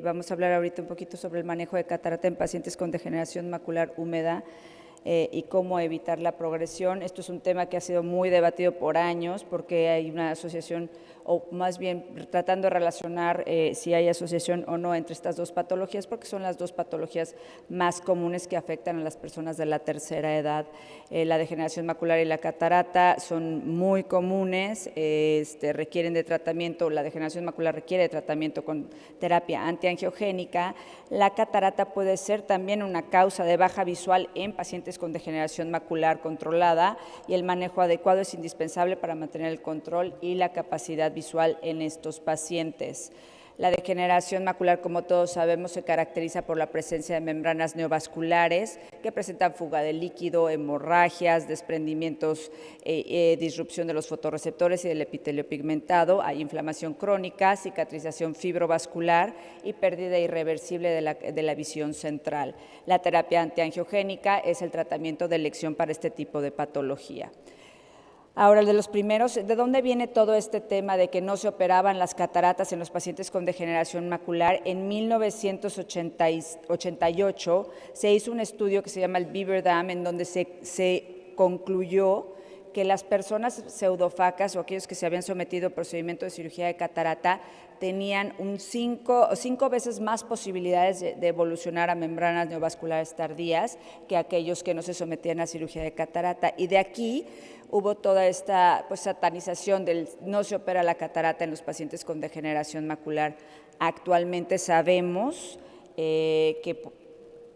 vamos a hablar ahorita un poquito sobre el manejo de catarata en pacientes con degeneración macular húmeda y cómo evitar la progresión. Esto es un tema que ha sido muy debatido por años porque hay una asociación, o más bien tratando de relacionar si hay asociación o no entre estas dos patologías, porque son las dos patologías más comunes que afectan a las personas de la tercera edad. La degeneración macular y la catarata son muy comunes, requieren de tratamiento. La degeneración macular requiere de tratamiento con terapia antiangiogénica. La catarata puede ser también una causa de baja visual en pacientes con degeneración macular controlada, y el manejo adecuado es indispensable para mantener el control y la capacidad visual en estos pacientes. La degeneración macular, como todos sabemos, se caracteriza por la presencia de membranas neovasculares que presentan fuga de líquido, hemorragias, desprendimientos, disrupción de los fotorreceptores y del epitelio pigmentado. Hay inflamación crónica, cicatrización fibrovascular y pérdida irreversible de la visión central. La terapia antiangiogénica es el tratamiento de elección para este tipo de patología. Ahora, de los primeros, ¿de dónde viene todo este tema de que no se operaban las cataratas en los pacientes con degeneración macular? En 1988 se hizo un estudio que se llama el Beaver Dam, en donde se concluyó que las personas pseudofacas o aquellos que se habían sometido a procedimiento de cirugía de catarata tenían cinco veces más posibilidades de evolucionar a membranas neovasculares tardías que aquellos que no se sometían a cirugía de catarata. Y de aquí hubo toda esta satanización del no se opera la catarata en los pacientes con degeneración macular. Actualmente sabemos que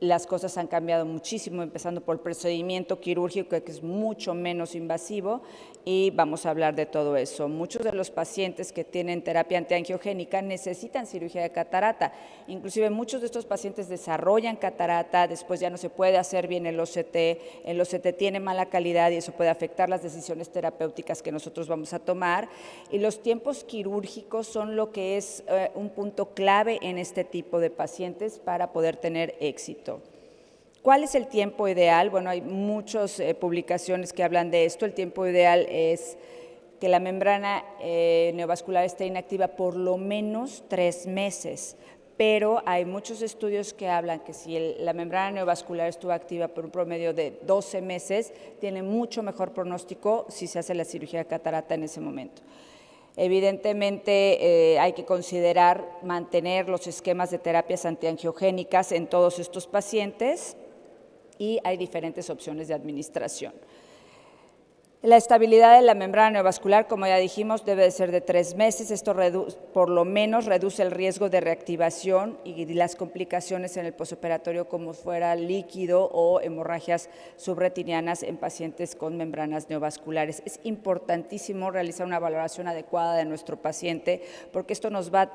las cosas han cambiado muchísimo, empezando por el procedimiento quirúrgico, que es mucho menos invasivo, y vamos a hablar de todo eso. Muchos de los pacientes que tienen terapia antiangiogénica necesitan cirugía de catarata. Inclusive muchos de estos pacientes desarrollan catarata, después ya no se puede hacer bien el OCT tiene mala calidad y eso puede afectar las decisiones terapéuticas que nosotros vamos a tomar. Y los tiempos quirúrgicos son lo que es un punto clave en este tipo de pacientes para poder tener éxito. ¿Cuál es el tiempo ideal? Bueno, hay muchas publicaciones que hablan de esto. El tiempo ideal es que la membrana neovascular esté inactiva por lo menos 3 meses, pero hay muchos estudios que hablan que si la membrana neovascular estuvo activa por un promedio de 12 meses, tiene mucho mejor pronóstico si se hace la cirugía de catarata en ese momento. Evidentemente hay que considerar mantener los esquemas de terapias antiangiogénicas en todos estos pacientes y hay diferentes opciones de administración. La estabilidad de la membrana neovascular, como ya dijimos, debe de ser de 3 meses. Esto por lo menos reduce el riesgo de reactivación y las complicaciones en el posoperatorio, como fuera líquido o hemorragias subretinianas en pacientes con membranas neovasculares. Es importantísimo realizar una valoración adecuada de nuestro paciente, porque esto nos va a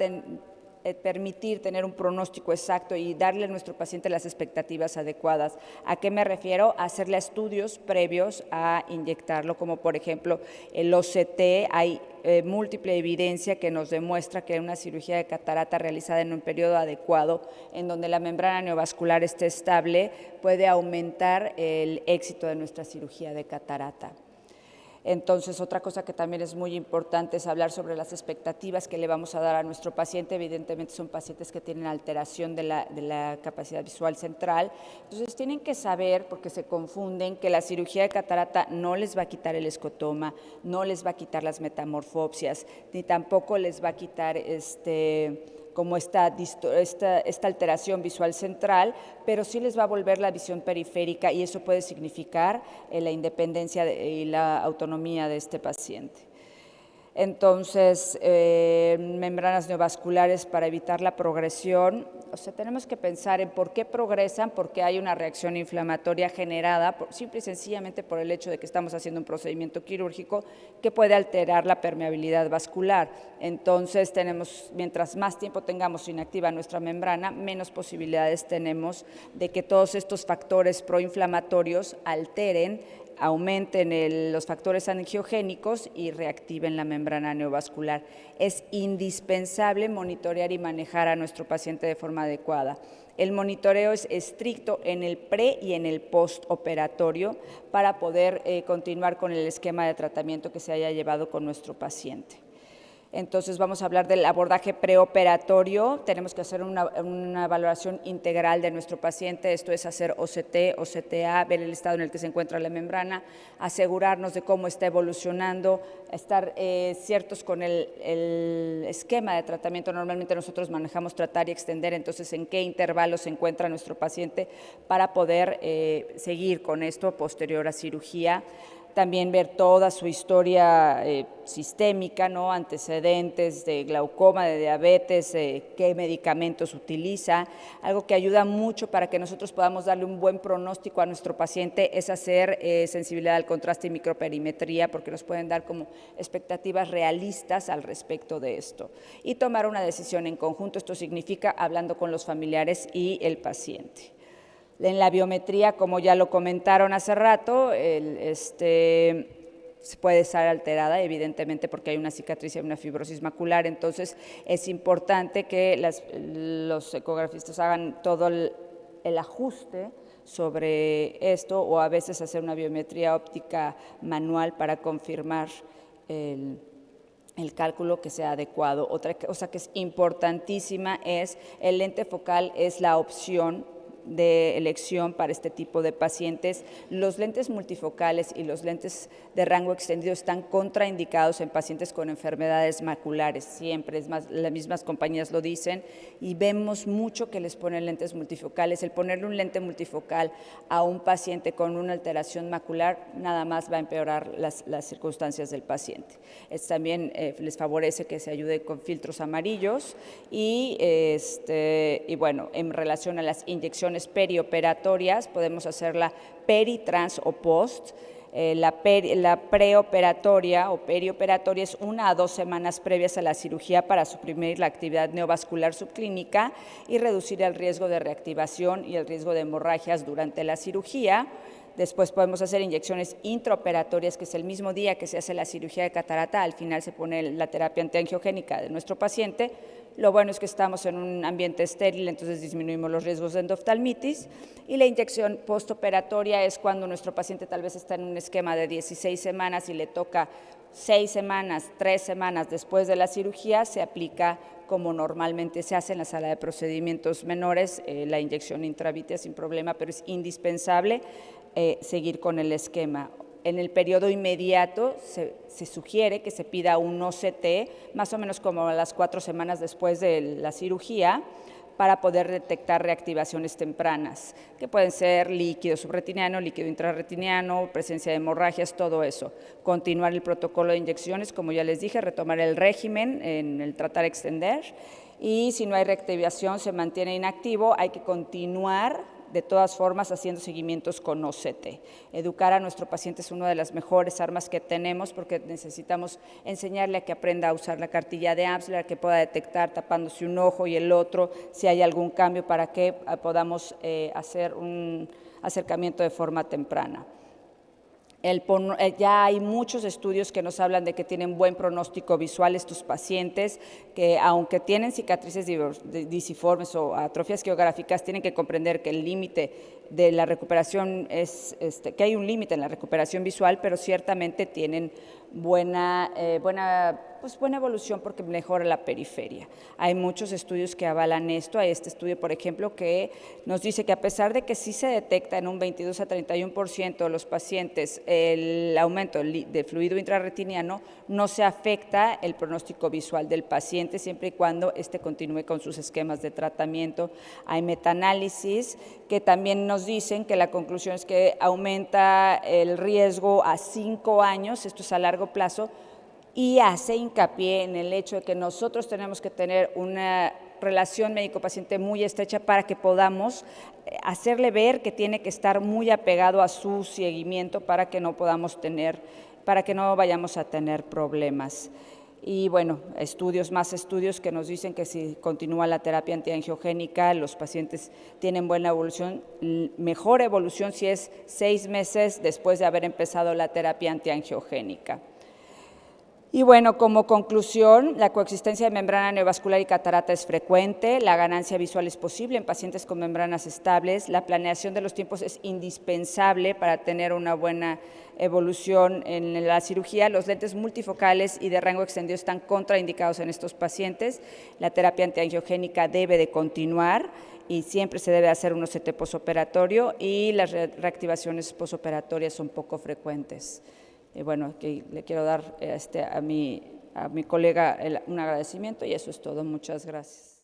permitir tener un pronóstico exacto y darle a nuestro paciente las expectativas adecuadas. ¿A qué me refiero? A hacerle estudios previos a inyectarlo, como por ejemplo el OCT. Hay múltiple evidencia que nos demuestra que una cirugía de catarata realizada en un periodo adecuado, en donde la membrana neovascular esté estable, puede aumentar el éxito de nuestra cirugía de catarata. Entonces, otra cosa que también es muy importante es hablar sobre las expectativas que le vamos a dar a nuestro paciente. Evidentemente son pacientes que tienen alteración de la capacidad visual central. Entonces, tienen que saber, porque se confunden, que la cirugía de catarata no les va a quitar el escotoma, no les va a quitar las metamorfopsias, ni tampoco les va a quitar como esta alteración visual central, pero sí les va a volver la visión periférica y eso puede significar la independencia y la autonomía de este paciente. Entonces, membranas neovasculares para evitar la progresión. O sea, tenemos que pensar en por qué progresan, porque hay una reacción inflamatoria generada simple y sencillamente por el hecho de que estamos haciendo un procedimiento quirúrgico que puede alterar la permeabilidad vascular. Entonces, mientras más tiempo tengamos inactiva nuestra membrana, menos posibilidades tenemos de que todos estos factores proinflamatorios aumenten los factores angiogénicos y reactiven la membrana neovascular. Es indispensable monitorear y manejar a nuestro paciente de forma adecuada. El monitoreo es estricto en el pre y en el postoperatorio para poder continuar con el esquema de tratamiento que se haya llevado con nuestro paciente. Entonces vamos a hablar del abordaje preoperatorio. Tenemos que hacer una valoración integral de nuestro paciente, esto es hacer OCT, OCTA, ver el estado en el que se encuentra la membrana, asegurarnos de cómo está evolucionando, estar ciertos con el esquema de tratamiento. Normalmente nosotros manejamos tratar y extender, entonces en qué intervalo se encuentra nuestro paciente para poder seguir con esto posterior a cirugía. También ver toda su historia sistémica, ¿no? Antecedentes de glaucoma, de diabetes, qué medicamentos utiliza. Algo que ayuda mucho para que nosotros podamos darle un buen pronóstico a nuestro paciente es hacer sensibilidad al contraste y microperimetría, porque nos pueden dar como expectativas realistas al respecto de esto. Y tomar una decisión en conjunto, esto significa hablando con los familiares y el paciente. En la biometría, como ya lo comentaron hace rato, puede estar alterada, evidentemente, porque hay una cicatriz y una fibrosis macular. Entonces, es importante que los ecografistas hagan todo el ajuste sobre esto, o a veces hacer una biometría óptica manual para confirmar el cálculo que sea adecuado. Otra cosa que es importantísima es el lente focal, es la opción de elección para este tipo de pacientes. Los lentes multifocales y los lentes de rango extendido están contraindicados en pacientes con enfermedades maculares, siempre, es más, las mismas compañías lo dicen, y vemos mucho que les ponen lentes multifocales. El ponerle un lente multifocal a un paciente con una alteración macular nada más va a empeorar las circunstancias del paciente. También les favorece que se ayude con filtros amarillos y bueno, en relación a las inyecciones perioperatorias, podemos hacerla peri, trans o post. La preoperatoria o perioperatoria es 1 a 2 semanas previas a la cirugía para suprimir la actividad neovascular subclínica y reducir el riesgo de reactivación y el riesgo de hemorragias durante la cirugía. Después podemos hacer inyecciones intraoperatorias, que es el mismo día que se hace la cirugía de catarata, al final se pone la terapia antiangiogénica de nuestro paciente. Lo bueno es que estamos en un ambiente estéril, entonces disminuimos los riesgos de endoftalmitis. Y la inyección postoperatoria es cuando nuestro paciente tal vez está en un esquema de 16 semanas y le toca 6 semanas, 3 semanas después de la cirugía, se aplica como normalmente se hace en la sala de procedimientos menores, la inyección intravítrea sin problema, pero es indispensable seguir con el esquema. En el periodo inmediato se sugiere que se pida un OCT, más o menos como a las 4 semanas después de la cirugía, para poder detectar reactivaciones tempranas, que pueden ser líquido subretiniano, líquido intrarretiniano, presencia de hemorragias, todo eso. Continuar el protocolo de inyecciones, como ya les dije, retomar el régimen en el tratar extender, y si no hay reactivación, se mantiene inactivo, hay que continuar de todas formas haciendo seguimientos con OCT. Educar a nuestro paciente es una de las mejores armas que tenemos, porque necesitamos enseñarle a que aprenda a usar la cartilla de Amsler, a que pueda detectar tapándose un ojo y el otro si hay algún cambio, para que podamos hacer un acercamiento de forma temprana. Ya hay muchos estudios que nos hablan de que tienen buen pronóstico visual estos pacientes, que aunque tienen cicatrices disiformes o atrofias geográficas, tienen que comprender que el límite de la recuperación es, que hay un límite en la recuperación visual, pero ciertamente tienen buena evolución porque mejora la periferia. Hay muchos estudios que avalan esto. Hay este estudio, por ejemplo, que nos dice que a pesar de que sí se detecta en un 22 a 31% de los pacientes el aumento de fluido intrarretiniano, no se afecta el pronóstico visual del paciente siempre y cuando continúe con sus esquemas de tratamiento. Hay metaanálisis que también nos dicen que la conclusión es que aumenta el riesgo a 5 años, esto es a largo plazo, y hace hincapié en el hecho de que nosotros tenemos que tener una relación médico-paciente muy estrecha para que podamos hacerle ver que tiene que estar muy apegado a su seguimiento para que no vayamos a tener problemas. Y bueno, más estudios que nos dicen que si continúa la terapia antiangiogénica, los pacientes tienen buena evolución, mejor evolución si es 6 meses después de haber empezado la terapia antiangiogénica. Y bueno, como conclusión, la coexistencia de membrana neovascular y catarata es frecuente, la ganancia visual es posible en pacientes con membranas estables, la planeación de los tiempos es indispensable para tener una buena evolución en la cirugía, los lentes multifocales y de rango extendido están contraindicados en estos pacientes, la terapia antiangiogénica debe de continuar y siempre se debe hacer un OCT posoperatorio y las reactivaciones posoperatorias son poco frecuentes. Bueno, que le quiero dar a mi colega un agradecimiento y eso es todo. Muchas gracias.